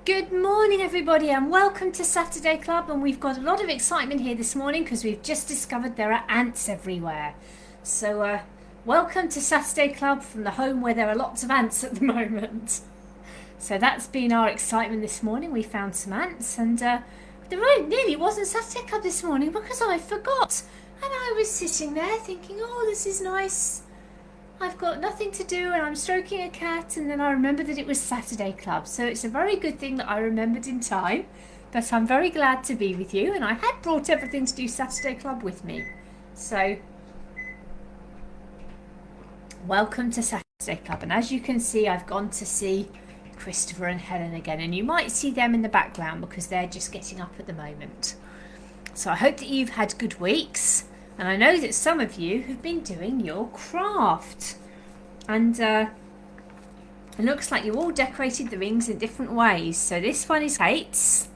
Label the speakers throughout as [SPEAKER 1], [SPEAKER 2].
[SPEAKER 1] Good morning everybody and welcome to Saturday Club, and we've got a lot of excitement here this morning because we've just discovered there are ants everywhere. So welcome to Saturday Club from the home where there are lots of ants at the moment. So that's been our excitement this morning. We found some ants and there nearly wasn't Saturday Club this morning because I forgot, and I was sitting there thinking, oh, this is nice. I've got nothing to do and I'm stroking a cat, and then I remembered that it was Saturday Club. So it's a very good thing that I remembered in time, but I'm very glad to be with you, and I had brought everything to do Saturday Club with me. So welcome to Saturday Club, and as you can see, I've gone to see Christopher and Helen again, and you might see them in the background because they're just getting up at the moment. So I hope that you've had good weeks. And I know that some of you have been doing your craft. And it looks like you all decorated the rings in different ways. So this one is Kate's.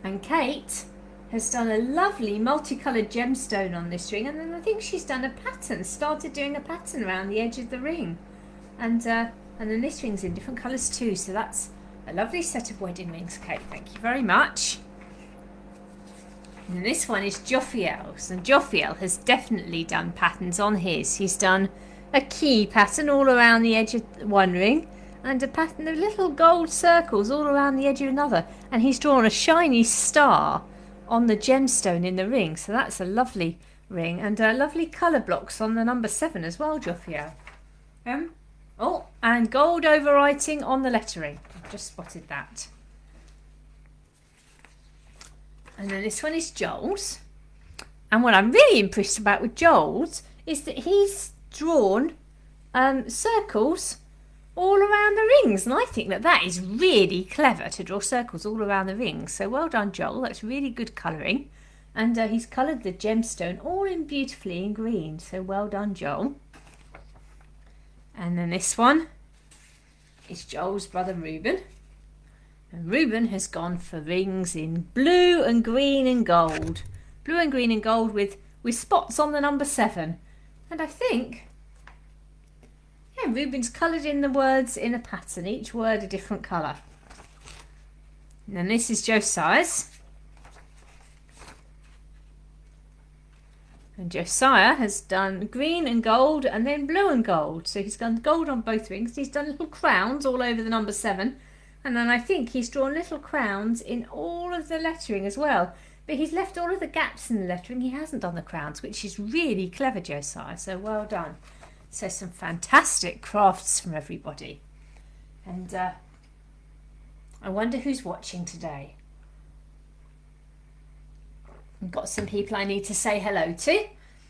[SPEAKER 1] And Kate has done a lovely multicoloured gemstone on this ring. And then I think she's done a pattern, started doing a pattern around the edge of the ring. And then this ring's in different colours too. So that's a lovely set of wedding rings, Kate. Thank you very much. And this one is Jophiel's, and Jophiel has definitely done patterns on his. He's done a key pattern all around the edge of one ring, and a pattern of little gold circles all around the edge of another, and he's drawn a shiny star on the gemstone in the ring. So that's a lovely ring, and lovely colour blocks on the number 7 as well, Jophiel. Oh, and gold overwriting on the lettering. I've just spotted that. And then this one is Joel's. And what I'm really impressed about with Joel's is that he's drawn circles all around the rings. And I think that that is really clever, to draw circles all around the rings. So well done, Joel. That's really good colouring. And he's coloured the gemstone all in beautifully in green. So well done, Joel. And then this one is Joel's brother Reuben. And Reuben has gone for rings in blue and green and gold. Blue and green and gold with spots on the number 7. And I think, yeah, Reuben's coloured in the words in a pattern, each word a different colour. And then this is Josiah's. And Josiah has done green and gold and then blue and gold. So he's done gold on both rings. He's done little crowns all over the number 7. And then I think he's drawn little crowns in all of the lettering as well. But he's left all of the gaps in the lettering. He hasn't done the crowns, which is really clever, Josiah. So well done. So some fantastic crafts from everybody. And I wonder who's watching today. I've got some people I need to say hello to.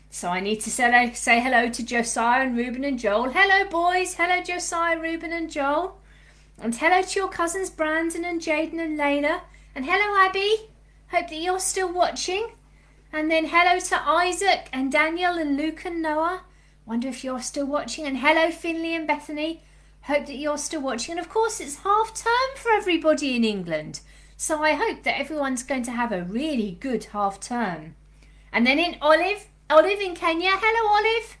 [SPEAKER 1] So I need to say hello to Josiah and Reuben and Joel. Hello, boys. Hello, Josiah, Reuben and Joel. And hello to your cousins Brandon and Jaden and Layla. And hello, Abby. Hope that you're still watching. And then hello to Isaac and Daniel and Luke and Noah. Wonder if you're still watching. And hello, Finley and Bethany. Hope that you're still watching. And of course, it's half term for everybody in England. So I hope that everyone's going to have a really good half term. And then in Olive in Kenya. Hello, Olive.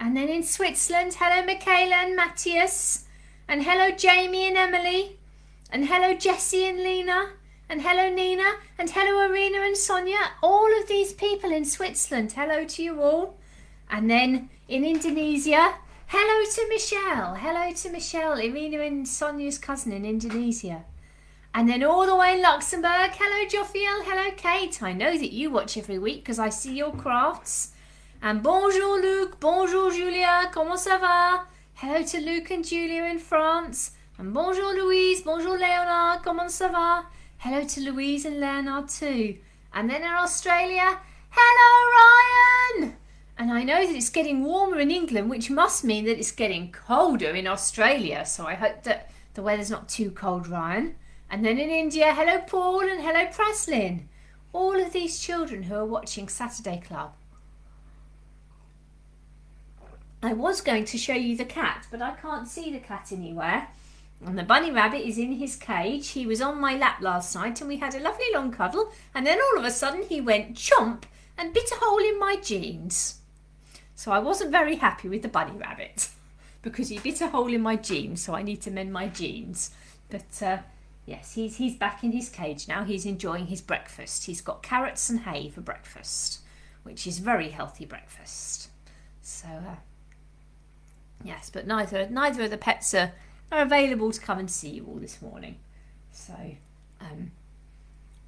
[SPEAKER 1] And then in Switzerland. Hello, Michaela and Matthias. And hello, Jamie and Emily. And hello, Jessie and Lena. And hello, Nina. And hello, Arena and Sonia. All of these people in Switzerland. Hello to you all. And then in Indonesia, hello to Michelle. Hello to Michelle, Arena and Sonia's cousin in Indonesia. And then all the way in Luxembourg, hello, Jophiel. Hello, Kate. I know that you watch every week because I see your crafts. And bonjour, Luc. Bonjour, Julia. Comment ça va? Hello to Luke and Julia in France. And bonjour Louise, bonjour Leonard, comment ça va? Hello to Louise and Leonard too. And then in Australia, hello Ryan! And I know that it's getting warmer in England, which must mean that it's getting colder in Australia. So I hope that the weather's not too cold, Ryan. And then in India, hello Paul and hello Praslin. All of these children who are watching Saturday Club. I was going to show you the cat, but I can't see the cat anywhere. And the bunny rabbit is in his cage. He was on my lap last night and we had a lovely long cuddle. And then all of a sudden he went chomp and bit a hole in my jeans. So I wasn't very happy with the bunny rabbit because he bit a hole in my jeans. So I need to mend my jeans. But Yes, he's back in his cage now. He's enjoying his breakfast. He's got carrots and hay for breakfast, which is very healthy breakfast. So, yes, but neither of the pets are available to come and see you all this morning. So,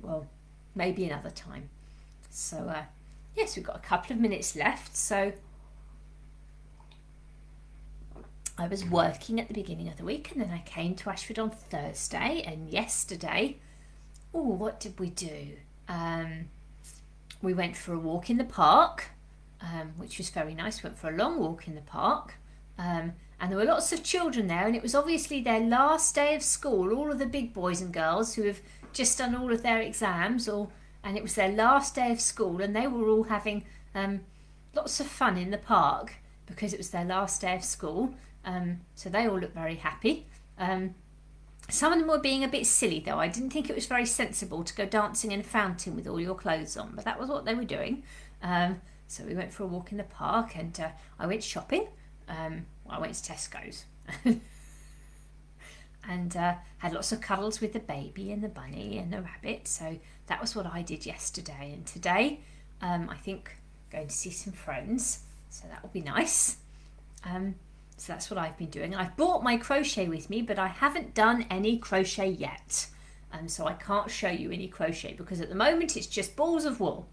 [SPEAKER 1] well, maybe another time. So, yes, we've got a couple of minutes left. So, I was working at the beginning of the week, and then I came to Ashford on Thursday, and yesterday, what did we do? We went for a walk in the park, which was very nice. We went for a long walk in the park, and there were lots of children there, and it was obviously their last day of school. All of the big boys and girls who have just done all of their exams, and it was their last day of school, and they were all having lots of fun in the park because it was their last day of school. So they all looked very happy. Some of them were being a bit silly though. I didn't think it was very sensible to go dancing in a fountain with all your clothes on, but that was what they were doing. So we went for a walk in the park, and I went shopping. I went to Tesco's and had lots of cuddles with the baby and the bunny and the rabbit. So that was what I did yesterday. And today I think I'm going to see some friends, so that will be nice. So that's what I've been doing. I've brought my crochet with me, but I haven't done any crochet yet. So I can't show you any crochet because at the moment it's just balls of wool.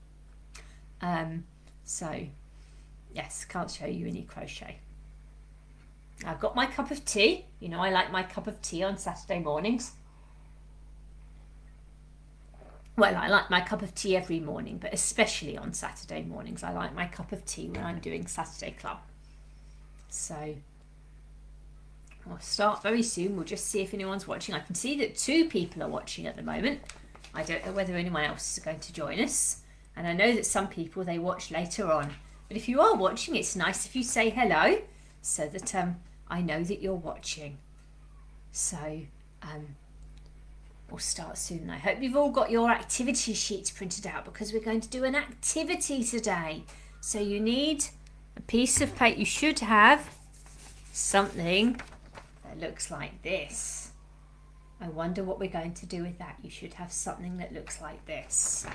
[SPEAKER 1] So yes, can't show you any crochet. I've got my cup of tea. You know, I like my cup of tea on Saturday mornings. Well, I like my cup of tea every morning, but especially on Saturday mornings. I like my cup of tea when I'm doing Saturday Club. So I'll start very soon. We'll just see if anyone's watching. I can see that 2 people are watching at the moment. I don't know whether anyone else is going to join us. And I know that some people, they watch later on. But if you are watching, it's nice if you say hello so that I know that you're watching. So we'll start soon. I hope you've all got your activity sheets printed out because we're going to do an activity today. So you need a piece of paper. You should have something that looks like this. I wonder what we're going to do with that. You should have something that looks like this.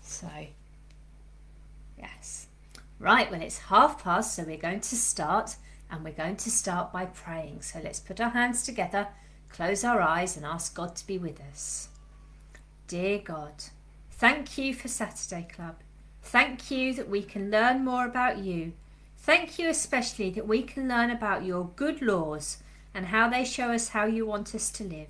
[SPEAKER 1] So, yes. Right, well, it's past, so we're going to start, and we're going to start by praying. So let's put our hands together, close our eyes, and ask God to be with us. Dear God, thank you for Saturday Club. Thank you that we can learn more about you. Thank you especially that we can learn about your good laws and how they show us how you want us to live.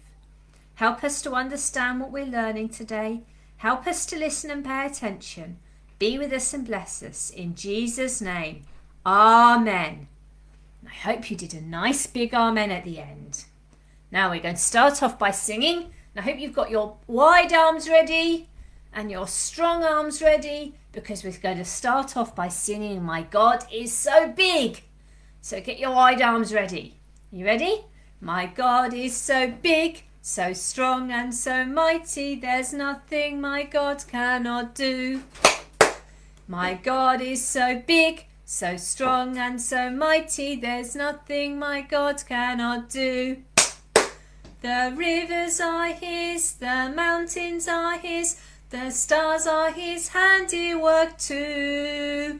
[SPEAKER 1] Help us to understand what we're learning today. Help us to listen and pay attention. Be with us and bless us. In Jesus' name, Amen. I hope you did a nice big amen at the end. Now we're going to start off by singing. I hope you've got your wide arms ready and your strong arms ready, because we're going to start off by singing My God is So Big. So get your wide arms ready. You ready? My God is so big, so strong and so mighty, there's nothing my God cannot do. My God is so big, so strong and so mighty, there's nothing my God cannot do. The rivers are his, the mountains are his, the stars are his handiwork too.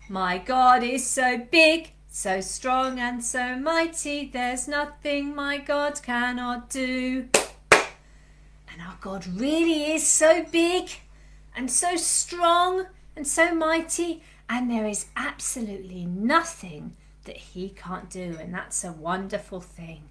[SPEAKER 1] My God is so big, so strong and so mighty, there's nothing my God cannot do. And our God really is so big and so strong and so mighty, and there is absolutely nothing that he can't do, and that's a wonderful thing.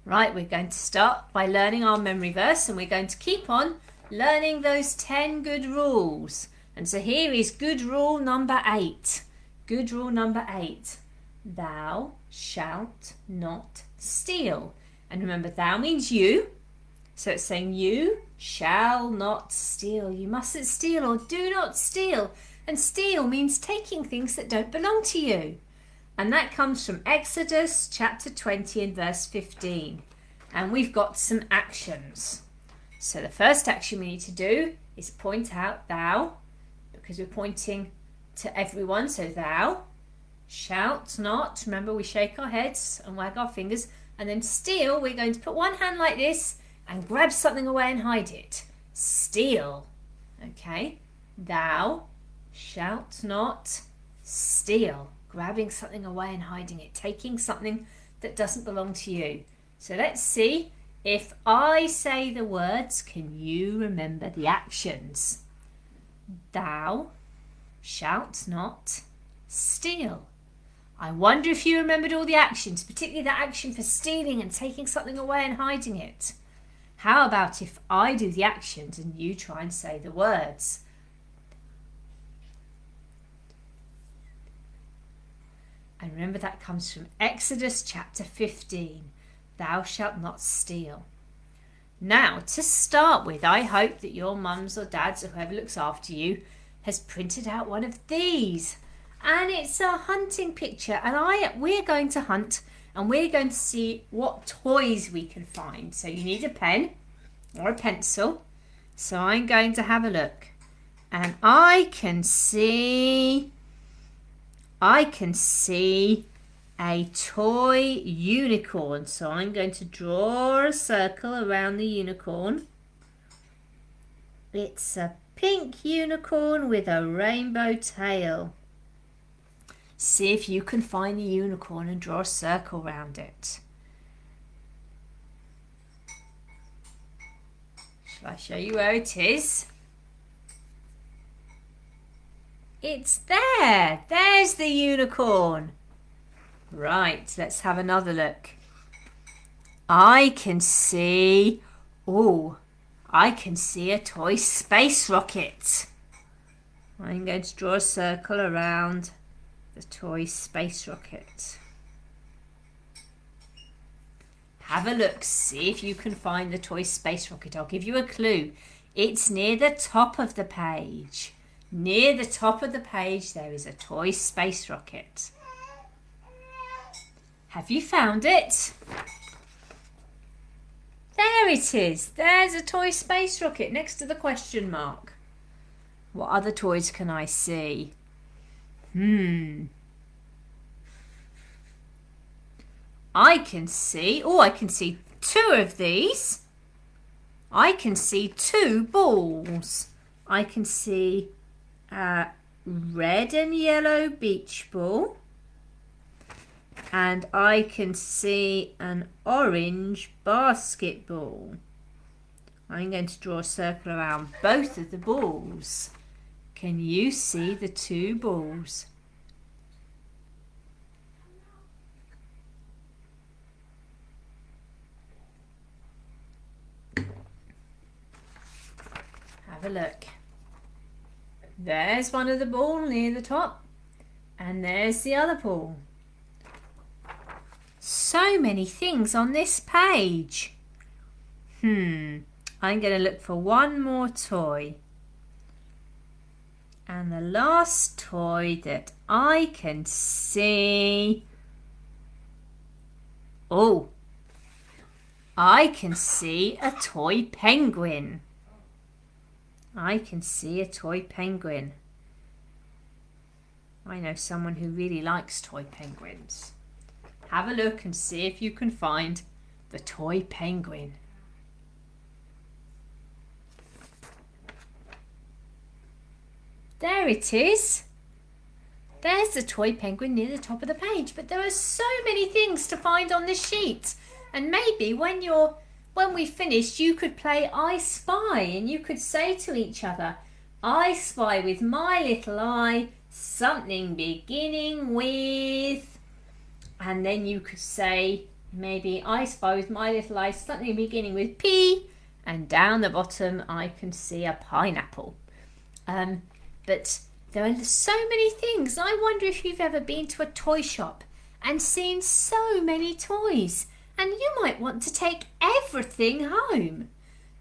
[SPEAKER 1] Right, we're going to start by learning our memory verse, and we're going to keep on learning those 10 good rules. And so here is good rule number 8. Good rule number 8. Thou shalt not steal. And remember, thou means you. So it's saying you shall not steal. You mustn't steal, or do not steal. And steal means taking things that don't belong to you. And that comes from Exodus chapter 20 and verse 15. And we've got some actions. So the first action we need to do is point out thou, because we're pointing to everyone. So thou shalt not. Remember, we shake our heads and wag our fingers. And then steal, we're going to put one hand like this and grab something away and hide it. Steal. Okay. Thou shalt not steal. Grabbing something away and hiding it. Taking something that doesn't belong to you. So let's see. If I say the words, can you remember the actions? Thou shalt not steal. I wonder if you remembered all the actions, particularly the action for stealing and taking something away and hiding it. How about if I do the actions and you try and say the words? And remember that comes from Exodus chapter 15. Thou shalt not steal. Now, to start with, I hope that your mums or dads or whoever looks after you has printed out one of these. And it's a hunting picture. And we're going to hunt and we're going to see what toys we can find. So you need a pen or a pencil. So I'm going to have a look. And I can see a toy unicorn. So I'm going to draw a circle around the unicorn. It's a pink unicorn with a rainbow tail. See if you can find the unicorn and draw a circle around it. Shall I show you where it is? It's there. There's the unicorn. Right, let's have another look. I can see a toy space rocket. I'm going to draw a circle around the toy space rocket. Have a look, see if you can find the toy space rocket. I'll give you a clue. It's near the top of the page. Near the top of the page there is a toy space rocket. Have you found it? There it is. There's a toy space rocket next to the question mark. What other toys can I see? I can see two of these. I can see two balls. I can see a red and yellow beach ball. And I can see an orange basketball. I'm going to draw a circle around both of the balls. Can you see the two balls? Have a look. There's one of the ball near the top, and there's the other ball. So many things on this page. I'm going to look for one more toy. And the last toy that I can see... I can see a toy penguin. I can see a toy penguin. I know someone who really likes toy penguins. Have a look and see if you can find the toy penguin. There it is. There's the toy penguin near the top of the page. But there are so many things to find on this sheet. And maybe when we finished, you could play I Spy, and you could say to each other, I spy with my little eye something beginning with... And then you could say, maybe I spy with my little eye something beginning with P, and down the bottom I can see a pineapple. But there are so many things. I wonder if you've ever been to a toy shop and seen so many toys, and you might want to take everything home.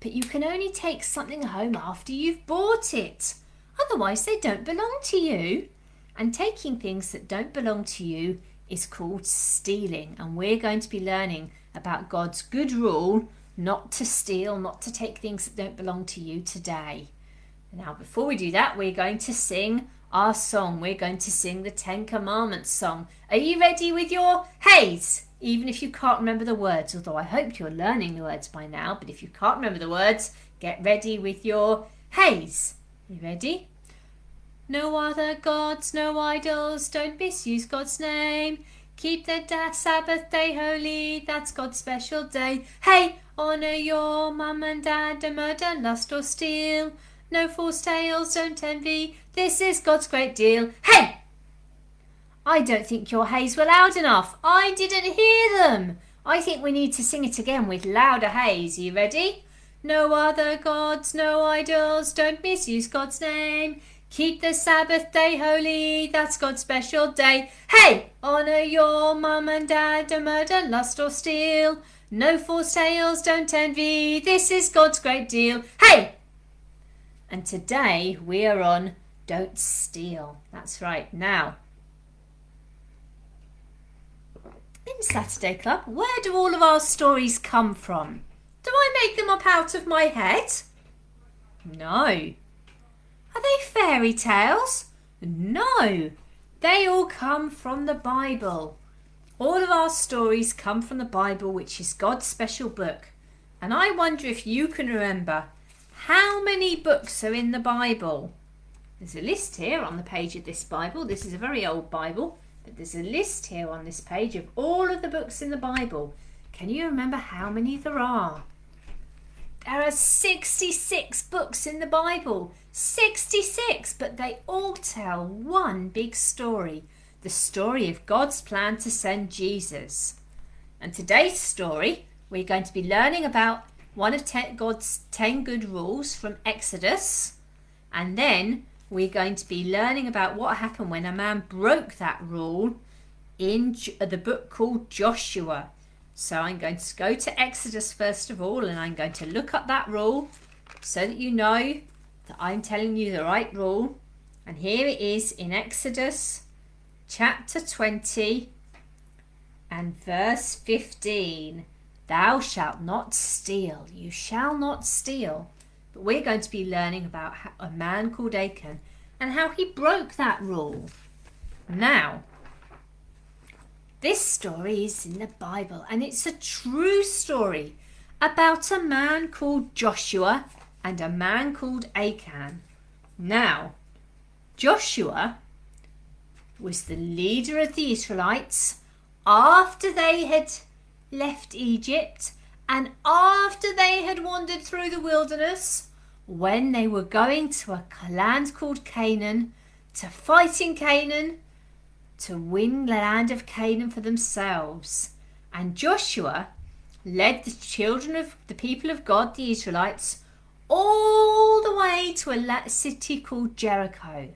[SPEAKER 1] But you can only take something home after you've bought it. Otherwise they don't belong to you. And taking things that don't belong to you is called stealing, and we're going to be learning about God's good rule not to steal, not to take things that don't belong to you today. Now before we do that, we're going to sing our song. We're going to sing the 10 Commandments song. Are you ready with your heys? Even if you can't remember the words, although I hope you're learning the words by now, but if you can't remember the words, get ready with your heys. You ready? No other gods, no idols, don't misuse God's name. Keep the Sabbath day holy, that's God's special day. Hey, honour your mum and dad, don't murder, lust or steal. No false tales, don't envy, this is God's great deal. Hey! I don't think your heys were loud enough. I didn't hear them. I think we need to sing it again with louder heys. Are you ready? No other gods, no idols, don't misuse God's name. Keep the Sabbath day holy, that's God's special day. Hey! Honour your mum and dad, don't murder, lust or steal. No false tales, don't envy, this is God's great deal. Hey! And today we are on Don't Steal. That's right. Now, in Saturday Club, where do all of our stories come from? Do I make them up out of my head? No. Are they fairy tales? No. They all come from the Bible. All of our stories come from the Bible, which is God's special book. And I wonder if you can remember how many books are in the Bible. There's a list here on the page of this Bible. This is a very old Bible, but there's a list here on this page of all of the books in the Bible. Can you remember how many there are? There are 66 books in the Bible. 66, but they all tell one big story. The story of God's plan to send Jesus. And today's story, we're going to be learning about one of God's 10 good rules from Exodus. And then we're going to be learning about what happened when a man broke that rule in the book called Joshua. So I'm going to go to Exodus first of all, and I'm going to look up that rule so that you know that I'm telling you the right rule. And here it is in Exodus chapter 20 and verse 15. Thou shalt not steal. You shall not steal. But we're going to be learning about a man called Achan and how he broke that rule. Now, this story is in the Bible, and it's a true story about a man called Joshua and a man called Achan. Now, Joshua was the leader of the Israelites after they had left Egypt and after they had wandered through the wilderness, when they were going to a land called Canaan, to fight in Canaan, to win the land of Canaan for themselves. And Joshua led the people of God, the Israelites, all the way to a city called Jericho. And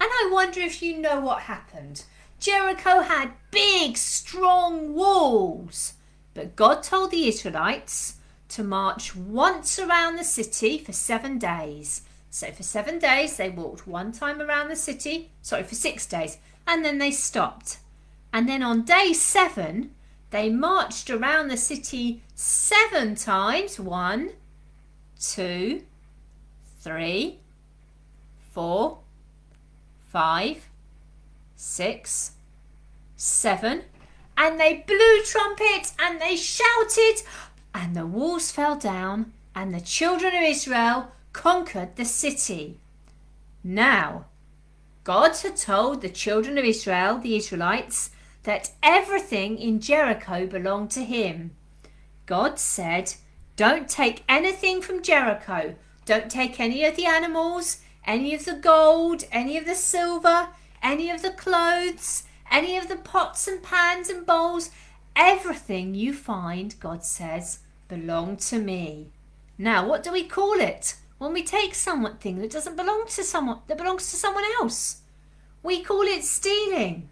[SPEAKER 1] I wonder if you know what happened. Jericho had big, strong walls. But God told the Israelites to march once around the city for 7 days. So for 7 days they walked one time around the city. For 6 days. And then they stopped. And then on day 7, they marched around the city 7 times. 1, 2, 3, 4, 5, 6, 7. And they blew trumpets and they shouted, and the walls fell down, and the children of Israel conquered the city. Now, God had told the children of Israel, the Israelites, that everything in Jericho belonged to him. God said, don't take anything from Jericho. Don't take any of the animals, any of the gold, any of the silver, any of the clothes, any of the pots and pans and bowls. Everything you find, God says, belong to me. Now, what do we call it when we take something that doesn't belong to someone, that belongs to someone else? We call it stealing.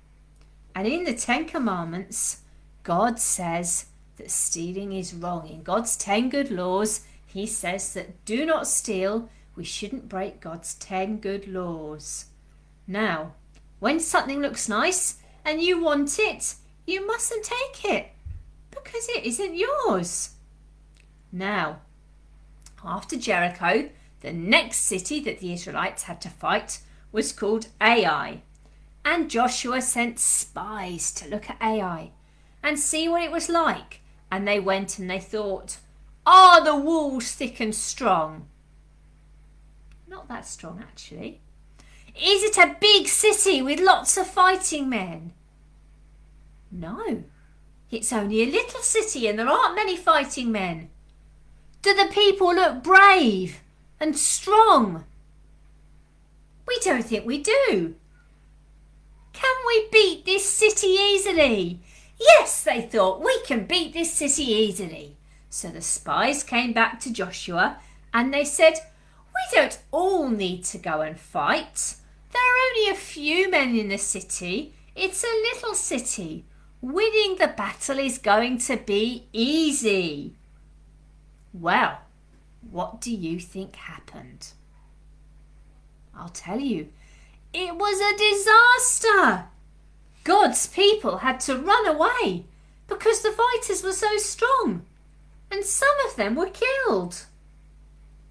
[SPEAKER 1] And in the 10 Commandments, God says that stealing is wrong. In God's 10 good laws, he says that do not steal. We shouldn't break God's 10 good laws. Now, when something looks nice and you want it, you mustn't take it because it isn't yours. Now, after Jericho, the next city that the Israelites had to fight was called Ai. And Joshua sent spies to look at Ai and see what it was like. And they went and they thought, are the walls thick and strong? Not that strong, actually. Is it a big city with lots of fighting men? No, it's only a little city and there aren't many fighting men. Do the people look brave and strong? We don't think we do. Can we beat this city easily? Yes, they thought, we can beat this city easily. So the spies came back to Joshua and they said, we don't all need to go and fight. There are only a few men in the city. It's a little city. Winning the battle is going to be easy. Well, what do you think happened? I'll tell you, it was a disaster. God's people had to run away because the fighters were so strong, and some of them were killed.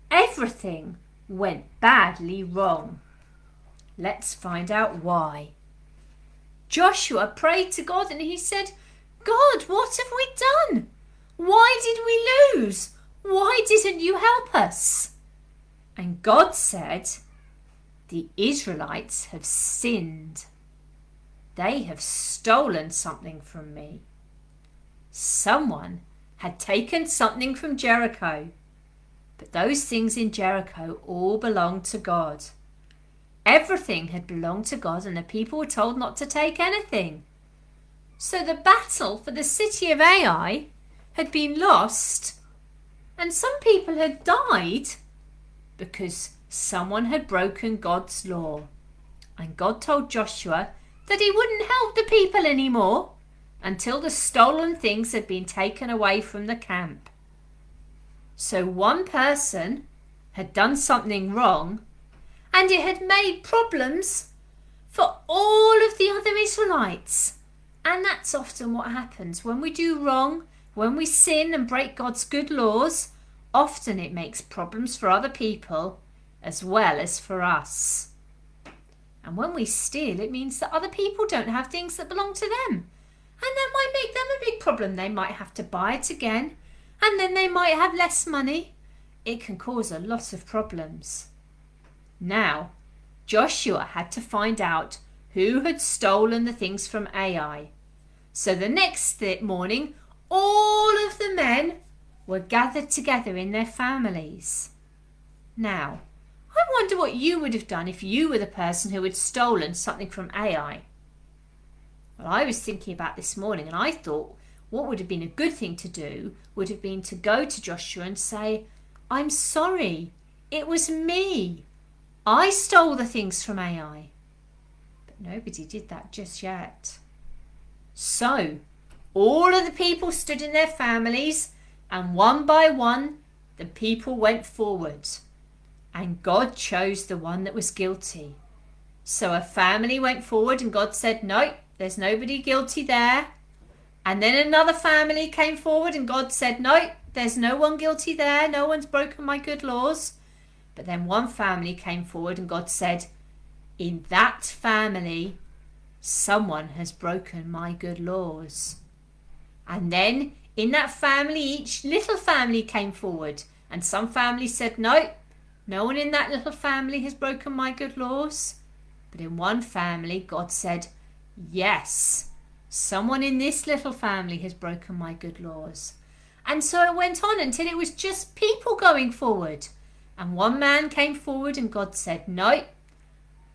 [SPEAKER 1] Everything went badly wrong. Let's find out why. Joshua prayed to God and he said, God, what have we done? Why did we lose? Why didn't you help us? And God said, the Israelites have sinned. They have stolen something from me. Someone had taken something from Jericho, but those things in Jericho all belonged to God. Everything had belonged to God and the people were told not to take anything. So the battle for the city of Ai had been lost and some people had died because someone had broken God's law. And God told Joshua that he wouldn't help the people anymore until the stolen things had been taken away from the camp. So one person had done something wrong and it had made problems for all of the other Israelites. And that's often what happens when we do wrong, when we sin and break God's good laws. Often it makes problems for other people as well as for us. And when we steal, it means that other people don't have things that belong to them. And that might make them a big problem. They might have to buy it again, and then they might have less money. It can cause a lot of problems. Now, Joshua had to find out who had stolen the things from Ai. So the next morning, all of the men were gathered together in their families. Now, I wonder what you would have done if you were the person who had stolen something from Ai. Well, I was thinking about this morning and I thought what would have been a good thing to do would have been to go to Joshua and say, I'm sorry, it was me. I stole the things from Ai. But nobody did that just yet. So, all of the people stood in their families and one by one the people went forward. And God chose the one that was guilty. So a family went forward and God said, no, there's nobody guilty there. And then another family came forward and God said, no, there's no one guilty there. No one's broken my good laws. But then one family came forward and God said, in that family, someone has broken my good laws. And then in that family, each little family came forward. And some families said, no, no one in that little family has broken my good laws. But in one family, God said, yes, someone in this little family has broken my good laws. And so it went on until it was just people going forward. And one man came forward and God said, no,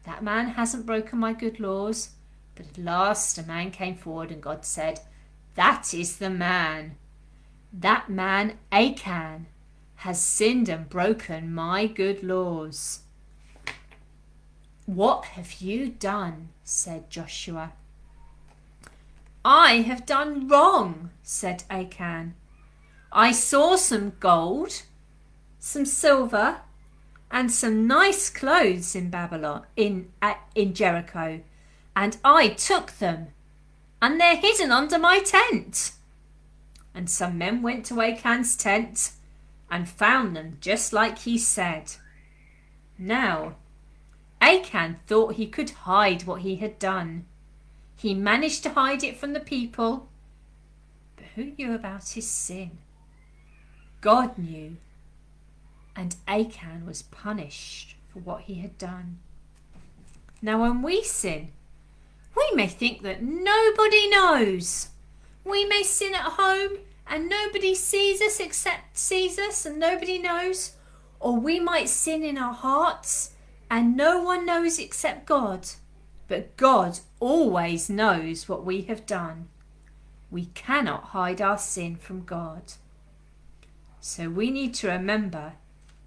[SPEAKER 1] that man hasn't broken my good laws. But at last a man came forward and God said, that is the man. That man, Achan, has sinned and broken my good laws. What have you done? Said Joshua. I have done wrong, said Achan. I saw some gold, some silver, and some nice clothes in Babylon, in Jericho, and I took them, and they're hidden under my tent. And some men went to Achan's tent and found them just like he said. Now, Achan thought he could hide what he had done. He managed to hide it from the people. But who knew about his sin? God knew. And Achan was punished for what he had done. Now when we sin, we may think that nobody knows. We may sin at home and nobody sees us and nobody knows. Or we might sin in our hearts and no one knows except God. But God always knows what we have done. We cannot hide our sin from God. So we need to remember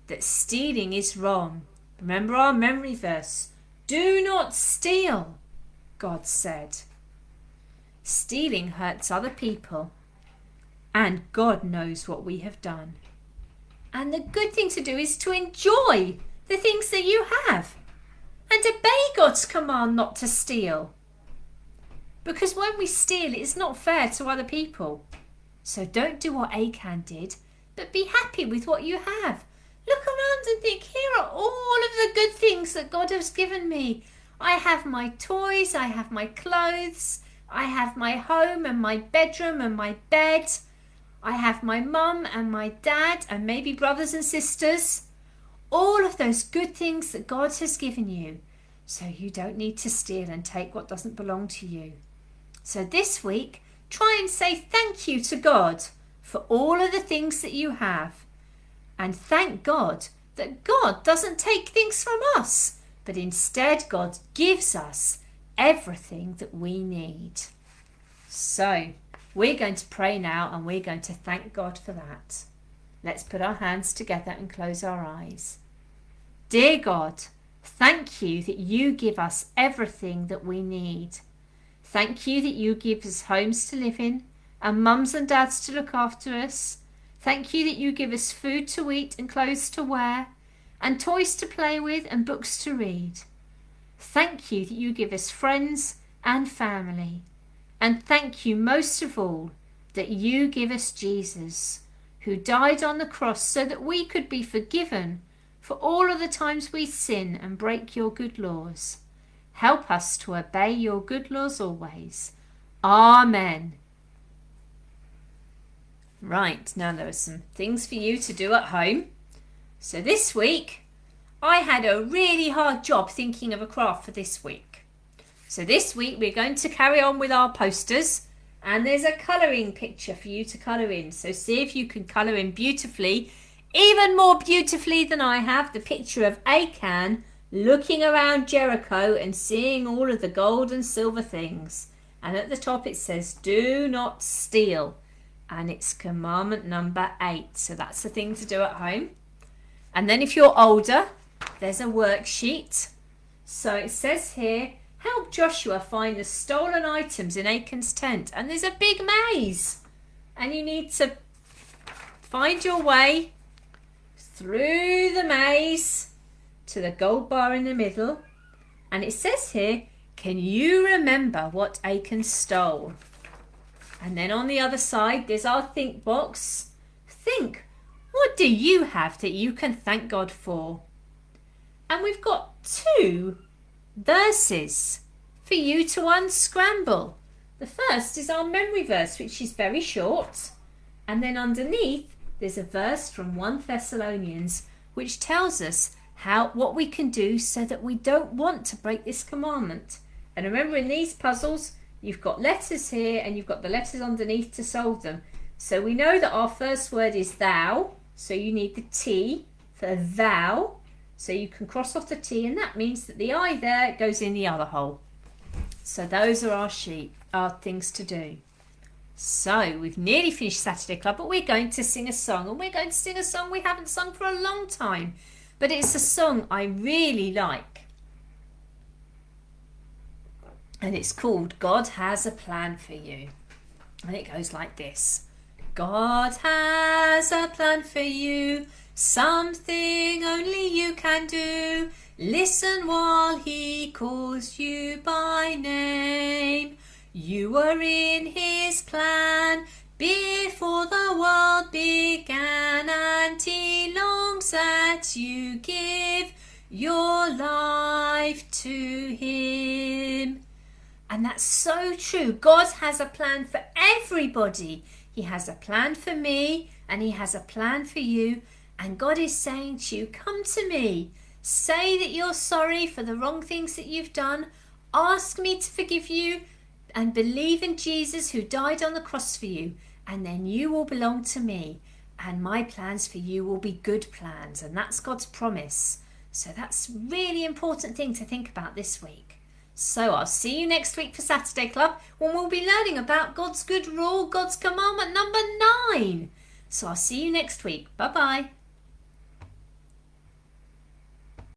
[SPEAKER 1] that stealing is wrong. Remember our memory verse. Do not steal, God said. Stealing hurts other people, and God knows what we have done. And the good thing to do is to enjoy the things that you have and obey God's command not to steal. Because when we steal, it's not fair to other people. So don't do what Achan did, but be happy with what you have. Look around and think, here are all of the good things that God has given me. I have my toys, I have my clothes, I have my home and my bedroom and my bed. I have my mum and my dad and maybe brothers and sisters. All of those good things that God has given you. So you don't need to steal and take what doesn't belong to you. So this week, try and say thank you to God for all of the things that you have. And thank God that God doesn't take things from us, but instead God gives us everything that we need. So we're going to pray now and we're going to thank God for that. Let's put our hands together and close our eyes. Dear God, thank you that you give us everything that we need. Thank you that you give us homes to live in and mums and dads to look after us. Thank you that you give us food to eat and clothes to wear and toys to play with and books to read. Thank you that you give us friends and family. And thank you most of all that you give us Jesus, who died on the cross so that we could be forgiven for all of the times we sin and break your good laws. Help us to obey your good laws always. Amen. Right, now there are some things for you to do at home. So this week, I had a really hard job thinking of a craft for this week. So this week we're going to carry on with our posters, and there's a colouring picture for you to colour in. So see if you can colour in beautifully, even more beautifully than I have, the picture of Achan looking around Jericho and seeing all of the gold and silver things. And at the top it says, do not steal. And it's commandment number 8. So that's the thing to do at home. And then if you're older, there's a worksheet. So it says here, help Joshua find the stolen items in Achan's tent. And there's a big maze. And you need to find your way through the maze to the gold bar in the middle. And it says here, can you remember what Achan stole? And then on the other side, there's our think box. Think, what do you have that you can thank God for? And we've got 2 verses for you to unscramble. The first is our memory verse, which is very short. And then underneath, there's a verse from 1 Thessalonians, which tells us what we can do so that we don't want to break this commandment. And remember, in these puzzles, you've got letters here and you've got the letters underneath to solve them. So we know that our first word is thou. So you need the T for thou. So you can cross off the T, and that means that the I there goes in the other hole. So those are our things to do. So we've nearly finished Saturday Club, but we're going to sing a song. And we're going to sing a song we haven't sung for a long time. But it's a song I really like. And it's called God Has a Plan for You. And it goes like this. God has a plan for you, something only you can do. Listen while he calls you by name. You were in his plan before the world began, and he longs that you give your life to him. And that's so true. God has a plan for everybody. He has a plan for me and he has a plan for you. And God is saying to you, come to me. Say that you're sorry for the wrong things that you've done. Ask me to forgive you and believe in Jesus who died on the cross for you. And then you will belong to me. And my plans for you will be good plans. And that's God's promise. So that's a really important thing to think about this week. So I'll see you next week for Saturday Club when we'll be learning about God's good rule, God's commandment number 9. So I'll see you next week. Bye-bye.